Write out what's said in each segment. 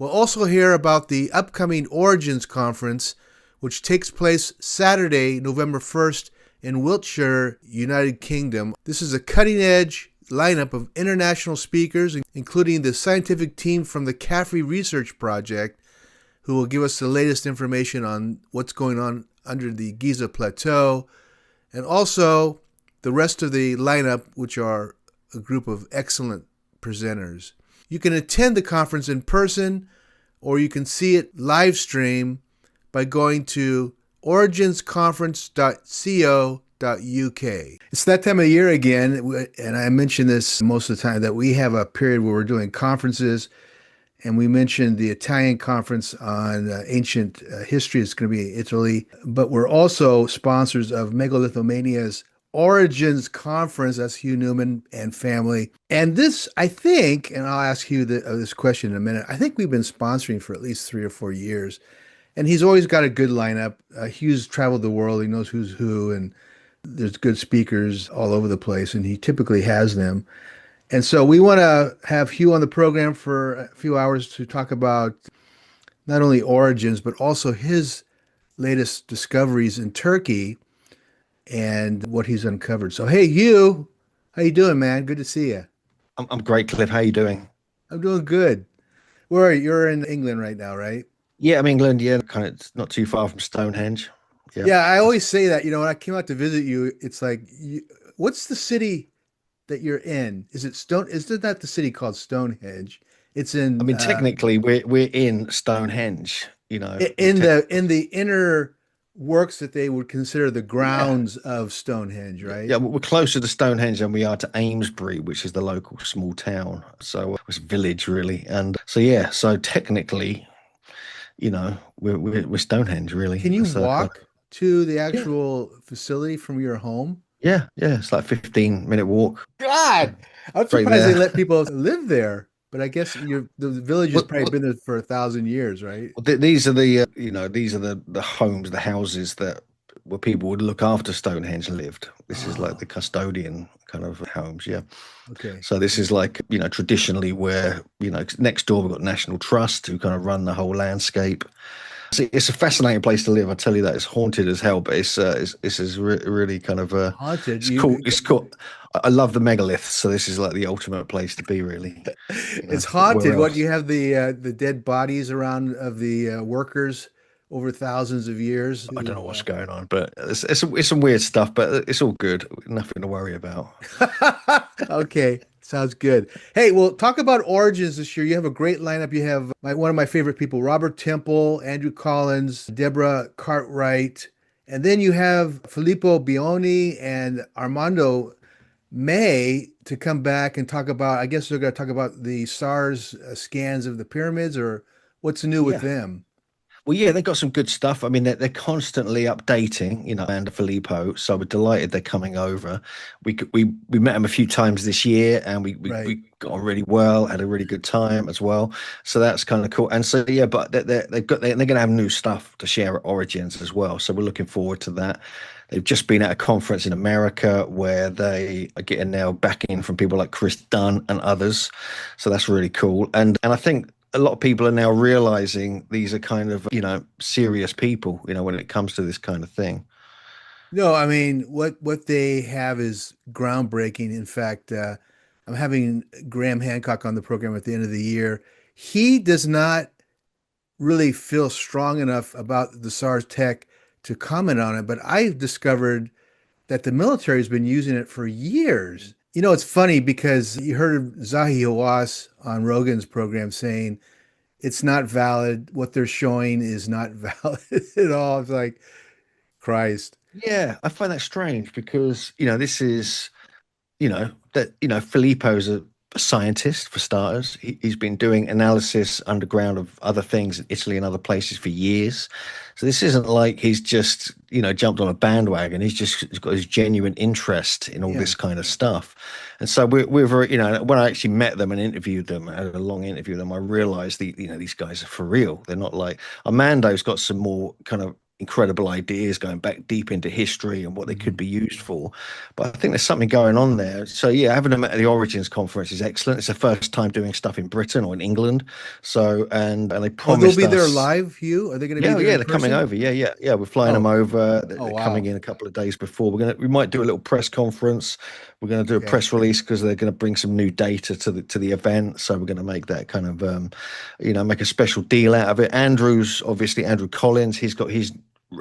We'll also hear about the upcoming Origins Conference, which takes place Saturday, November 1st in Wiltshire, United Kingdom. This is a cutting-edge lineup of international speakers, including the scientific team from the Caffrey Research Project, who will give us the latest information on what's going on under the Giza Plateau, and also the rest of the lineup, which are a group of excellent presenters. You can attend the conference in person, or you can see it live stream by going to originsconference.co.uk. It's that time of year again, and I mention this most of the time, that we have a period where we're doing conferences, and we mentioned the Italian conference on ancient history. It's going to be in Italy, but we're also sponsors of Megalithomania's Origins Conference. That's Hugh Newman and family. And this, I think, and I'll ask Hugh this question in a minute, I think we've been sponsoring for at least 3 or 4 years. And he's always got a good lineup. Hugh's traveled the world. He knows who's who, and there's good speakers all over the place, and he typically has them. And so we want to have Hugh on the program for a few hours to talk about not only Origins, but also his latest discoveries in Turkey and what he's uncovered. So, hey, Hugh, how you doing, man? Good to see you. I'm great, Cliff. How you doing? I'm doing good. Where are you? You're in England right now, right? Yeah, I'm England. Yeah, kind of not too far from Stonehenge. Yeah. Yeah, I always say that. When I came out to visit you, it's like, what's the city that you're in? Is it Stone? Isn't that the city called Stonehenge? It's I in mean, technically, we're in Stonehenge. in the inner works that they would consider the Yeah, grounds of Stonehenge, right? yeah. We're closer to Stonehenge than we are to Amesbury, which is the local small town. So it's a village, really. And so yeah, so technically, we're Stonehenge, really. Can you So walk to the yeah, actual facility from your home? yeah. It's like 15-minute walk. God, I'm Right surprised they there. let people live there. But I guess the village has probably What been there for 1,000 years, right? Well, these are the homes, the houses that where people would look after Stonehenge lived. This is like Oh, the custodian kind of homes, yeah. okay. So this is like, traditionally where, next door we've got National Trust who kind of run the whole landscape. So it's a fascinating place to live. I tell you that. It's haunted as hell, but it's is really kind of Haunted. it's cool. It's cool. I love the megaliths, so this is like the ultimate place to be, really. It's Where haunted. What, else? you have the dead bodies around of the workers over thousands of years I don't who know what's going on, but it's some weird stuff, but it's all good. Nothing to worry about. Okay, sounds good. Hey, well, talk about Origins this year. You have a great lineup. You have one of my favorite people, Robert Temple, Andrew Collins, Deborah Cartwright, and then you have Filippo Bioni and Armando May to come back and talk about. I guess they're going to talk about the SARS scans of the pyramids, or what's new with Yeah. them. Well, yeah, they've got some good stuff. I mean, they're constantly updating, and Filippo. So we're delighted they're coming over. We met them a few times this year, and Right. we got on really well, had a really good time as well. So that's kind of cool. And so yeah, but they're going to have new stuff to share at Origins as well. So we're looking forward to that. They've just been at a conference in America where they are getting now backing from people like Chris Dunn and others. So that's really cool. And I think a lot of people are now realizing these are kind of, serious people, when it comes to this kind of thing. No, I mean, what they have is groundbreaking. In fact, I'm having Graham Hancock on the program at the end of the year. He does not really feel strong enough about the SARS tech to comment on it, but I've discovered that the military has been using it for years. It's funny because you heard Zahi Hawass on Rogan's program saying it's not valid. What they're showing is not valid at all. It's like, Christ. Yeah, I find that strange because, this is, Filippo's a scientist for starters. He's been doing analysis underground of other things in Italy and other places for years. So this isn't like he's just, jumped on a bandwagon. He's got his genuine interest in all Yeah. this kind of stuff. And so we're very, when I actually met them and interviewed them, I had a long interview with them, I realized these guys are for real. They're not like Armando's got some more kind of incredible ideas going back deep into history and what they could Hmm. be used for. But I think there's something going on there. So yeah, having them at the Origins conference is excellent. It's the first time doing stuff in Britain or in England. So and they Oh, they'll promised be there us. live, Hugh? Are they going to be Yeah, there yeah, in they're coming person? over. Yeah. We're flying them Oh, over. oh, They're coming wow. in a couple of days before. We might do a little press conference. We're going to do a Okay. press release because they're going to bring some new data to the event. So we're going to make that kind of make a special deal out of it. Andrew Collins. He's got his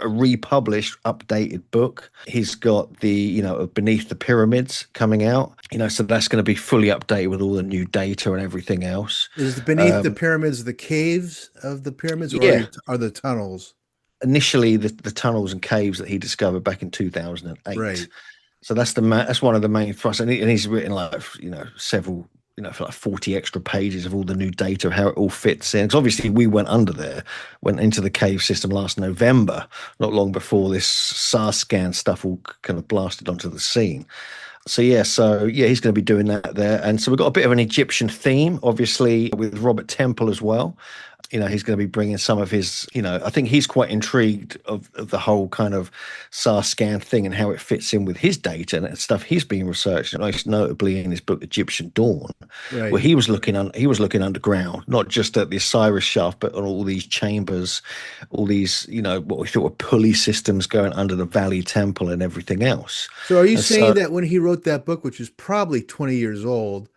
a republished, updated book. He's got the Beneath the Pyramids coming out. So that's going to be fully updated with all the new data and everything else. Is beneath the pyramids the caves of the pyramids, or Yeah, are the tunnels? initially the tunnels and caves that he discovered back in 2008. Right. So that's one of the main thrusts, and he's written like several for like 40 extra pages of all the new data of how it all fits in. Because obviously we went into the cave system last November, not long before this SAR scan stuff all kind of blasted onto the scene. So yeah, he's going to be doing that there, and so we've got a bit of an Egyptian theme, obviously with Robert Temple as well. He's going to be bringing some of his, I think he's quite intrigued of the whole kind of SAR scan thing and how it fits in with his data and stuff he's been researching, most notably in his book Egyptian Dawn, where Right. he was looking underground, not just at the Osiris shaft, but on all these chambers, all these, what we thought were pulley systems going under the Valley Temple and everything else. So are you And saying so that when he wrote that book, which is probably 20 years old,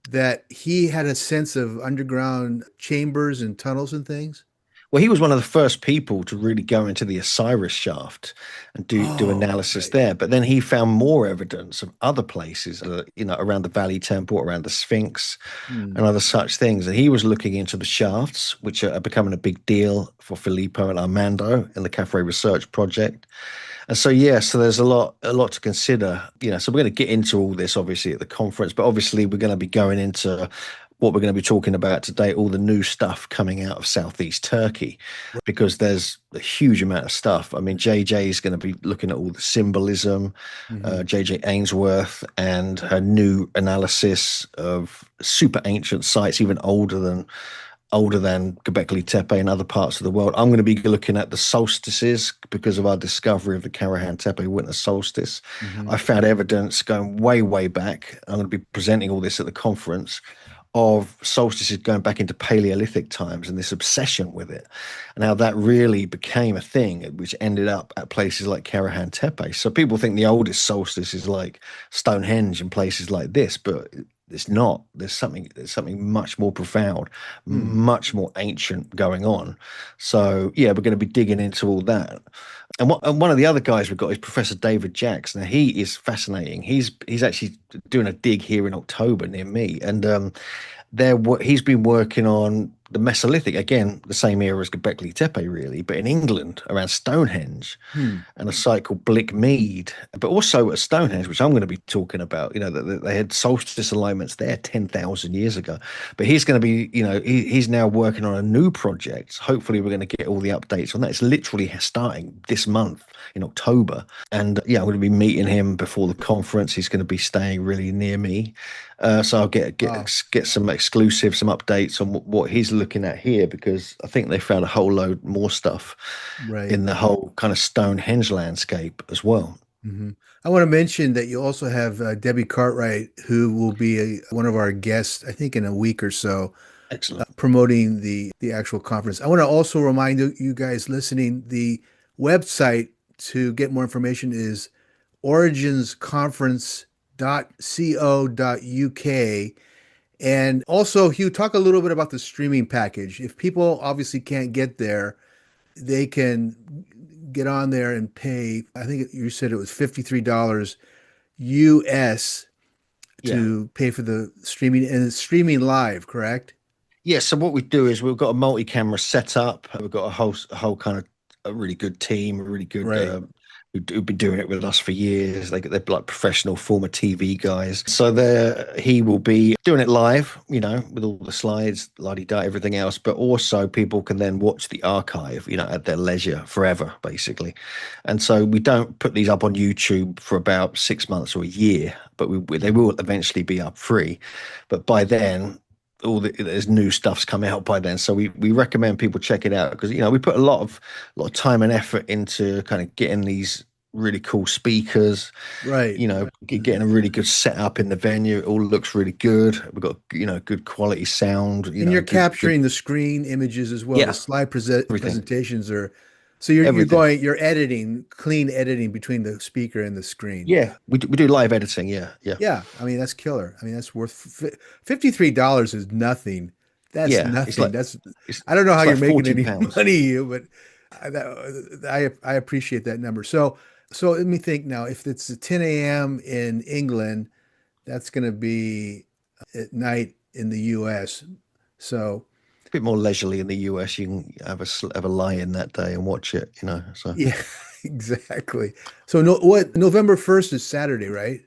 that he had a sense of underground chambers and tunnels and things? Well, he was one of the first people to really go into the Osiris shaft and do Oh, analysis right. there. But then he found more evidence of other places, around the Valley Temple, around the Sphinx, Hmm. and other such things. And he was looking into the shafts, which are becoming a big deal for Filippo and Armando in the Cafe Research Project. And so yeah, so there's a lot to consider. So we're going to get into all this obviously at the conference, but obviously we're going to be going into what we're going to be talking about today, all the new stuff coming out of Southeast Turkey, because there's a huge amount of stuff. I mean, JJ is going to be looking at all the symbolism, Hmm. JJ Ainsworth, and her new analysis of super ancient sites, even older than Göbekli Tepe and other parts of the world. I'm going to be looking at the solstices because of our discovery of the Karahan Tepe winter solstice. Hmm. I found evidence going way, way back. I'm going to be presenting all this at the conference of solstices going back into Paleolithic times and this obsession with it, and how that really became a thing, which ended up at places like Karahan Tepe. So people think the oldest solstice is like Stonehenge and places like this, but it's not. There's something much more profound, Hmm. much more ancient going on. So yeah, we're going to be digging into all that. And one of the other guys we've got is Professor David Jacks. Now he is fascinating. He's actually doing a dig here in October near me, and he's been working on the Mesolithic, again, the same era as Göbekli Tepe, really, but in England around Stonehenge Hmm. and a site called Blickmead, but also at Stonehenge, which I'm going to be talking about. That they had solstice alignments there 10,000 years ago. But he's going to be, he's now working on a new project. Hopefully, we're going to get all the updates on that. It's literally starting this month in October. And yeah, I'm going to be meeting him before the conference. He's going to be staying really near me. So I'll get Wow. get get some exclusive, some updates on what he's looking at here, because I think they found a whole load more stuff Right. in the whole kind of Stonehenge landscape as well. Hmm. I want to mention that you also have Debbie Cartwright, who will be one of our guests, I think, in a week or so, Excellent. promoting the actual conference. I want to also remind you guys listening, the website to get more information is originsconference.co.uk. And also, Hugh, talk a little bit about the streaming package. If people obviously can't get there, they can get on there and pay, I think you said it was $53 US Yeah. to pay for the streaming, and it's streaming live, correct? Yeah, so what we do is we've got a multi-camera setup. We've got a whole kind of a really good team, a really good Right. who've been doing it with us for years. They're like professional former TV guys. So he will be doing it live, with all the slides, la-di-da, everything else. But also people can then watch the archive, at their leisure forever, basically. And so we don't put these up on YouTube for about 6 months or a year, but they Mhm. will eventually be up free. But by then, there's new stuff's come out by then. So we recommend people check it out because we put a lot of time and effort into kind of getting these really cool speakers, Right. getting a really good setup in the venue. It all looks really good. We've got good quality sound, And you're good capturing the screen images as well. The yeah, slide everything, presentations are, so you're everything. going, you're editing, clean editing between the speaker and the screen. Yeah, we do live editing. Yeah, yeah, Yeah, I mean that's killer. I mean that's worth $53 is nothing. That's yeah. It's nothing. like That's it's I don't know how it's you're like making 40 any pounds. money, but I appreciate that number. So let me think now. If it's 10 a.m. in England, that's going to be at night in the U.S. So Bit more leisurely in the US. You can have a lie in that day and watch it. So. yeah, exactly. So no, what November 1st is Saturday, right?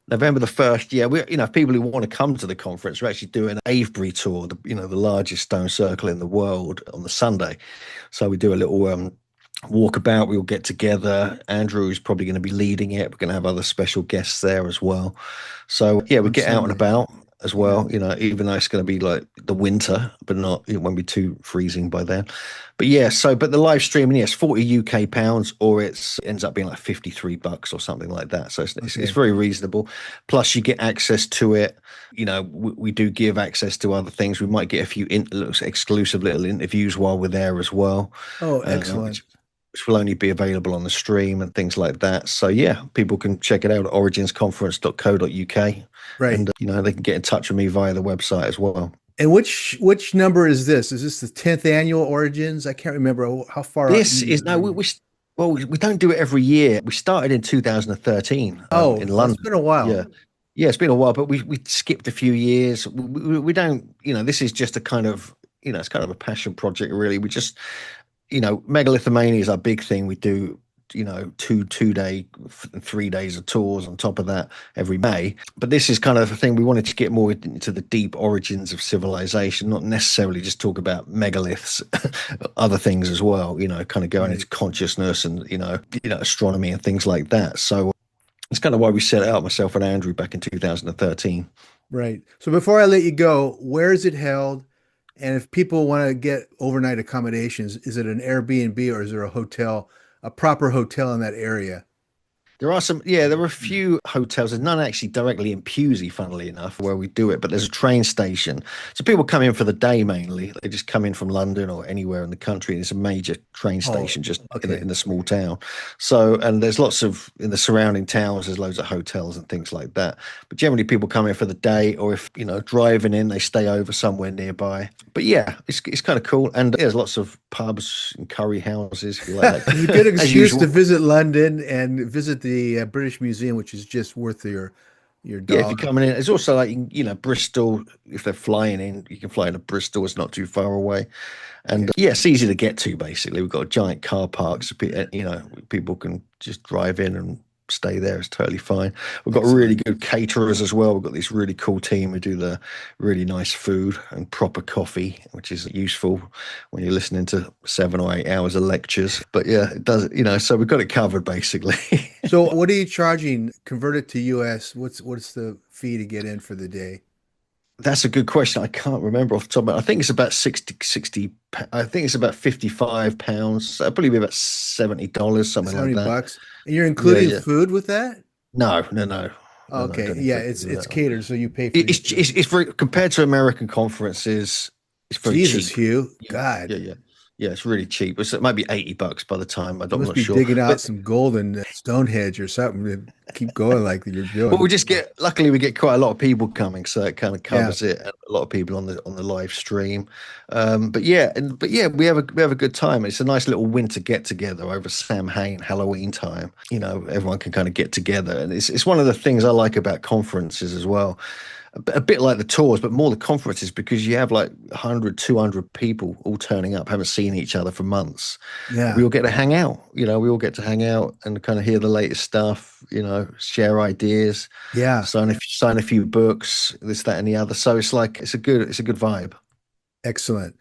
November the 1st, yeah, people who want to come to the conference, we're actually doing an Avebury tour, the largest stone circle in the world on the Sunday. So we do a little walkabout. We'll get together. Andrew's probably going to be leading it. We're going to have other special guests there as well. So yeah, we On get out and Sunday. about as Yeah. well. Even though it's going to be like the winter, but not it won't be too freezing by then. But yeah, but the live streaming, yes, 40 UK pounds, or it ends up being like $53 or something like that. So it's Okay. very reasonable. Plus, you get access to it. We do give access to other things. We might get a few exclusive little interviews while we're there as well, Oh, which excellent. will only be available on the stream and things like that. So yeah, people can check it out at originsconference.co.uk, Right. and they can get in touch with me via the website as well. And which number is this? Is this the 10th annual Origins? I can't remember how far This into is the no, year. we don't do it every year. We started in 2013 Oh, in that's London. been a while. Yeah, yeah, it's been a while, but we skipped a few years. We don't, this is just a kind of, it's kind of a passion project, really. We just, Megalithomania is our big thing. We do, 2 day, 3 days of tours on top of that every May. But this is kind of the thing we wanted to get more into the deep origins of civilization, not necessarily just talk about megaliths, other things as well. Kind of going into Right. consciousness and astronomy and things like that. So it's kind of why we set it up, myself and Andrew, back in 2013. Right. So before I let you go, where is it held? And if people want to get overnight accommodations, is it an Airbnb or is there a hotel, a proper hotel in that area? There are a few hotels. There's none actually directly in Pusey, funnily enough, where we do it, but there's a train station. So people come in for the day mainly. They just come in from London or anywhere in the country. And it's a major train Oh, station just in okay. the small town. So, and there's lots of, in the surrounding towns, there's loads of hotels and things like that. But generally people come in for the day, or if, driving in, they stay over somewhere nearby. But yeah, it's kind of cool. And there's lots of pubs and curry houses, if you like It's a good that, as excuse to usual. visit London and visit the British Museum, which is just worth your Yeah, if you're dollar. coming in, it's also like Bristol. If they're flying in, you can fly into Bristol. It's not too far away, and Okay. yeah, it's easy to get to. Basically, we've got a giant car park, so people can just drive in and stay there. It's totally fine. We've got really Excellent. good caterers as well. We've got this really cool team who do the really nice food and proper coffee, which is useful when you're listening to 7 or 8 hours of lectures. But yeah, it does. So we've got it covered basically. So what are you charging? Convert it to US. What's the fee to get in for the day? That's a good question. I can't remember off the top of my I think it's about 60. I think it's about £55. So it'll probably be about $70, something like 70 that. bucks. And you're Yeah, including yeah. food with that? No, no, no. No, no, Okay. don't Yeah, include it it's with it's that one. catered, so you pay for your food. It's very compared to American conferences, it's very Jesus, cheap. Hugh. Yeah, God, yeah, yeah. Yeah, it's really cheap. It might be $80 by the time. you I'm must not be sure. digging out But some gold in Stonehenge or something to keep going like you're Well, doing. we just luckily we get quite a lot of people coming, so it kind of Yeah. covers it. And a lot of people on the live stream. But yeah, we have a good time. It's a nice little winter get together over Samhain Halloween time. Everyone can kind of get together, and it's one of the things I like about conferences as well. A bit like the tours, but more the conferences because you have like 100, 200 people all turning up, haven't seen each other for months. We Yeah. all get to hang out, we all get to hang out and kind of hear the latest stuff, share ideas, Yeah. sign a few books, this, that, and the other. So it's like, it's a good vibe. Excellent.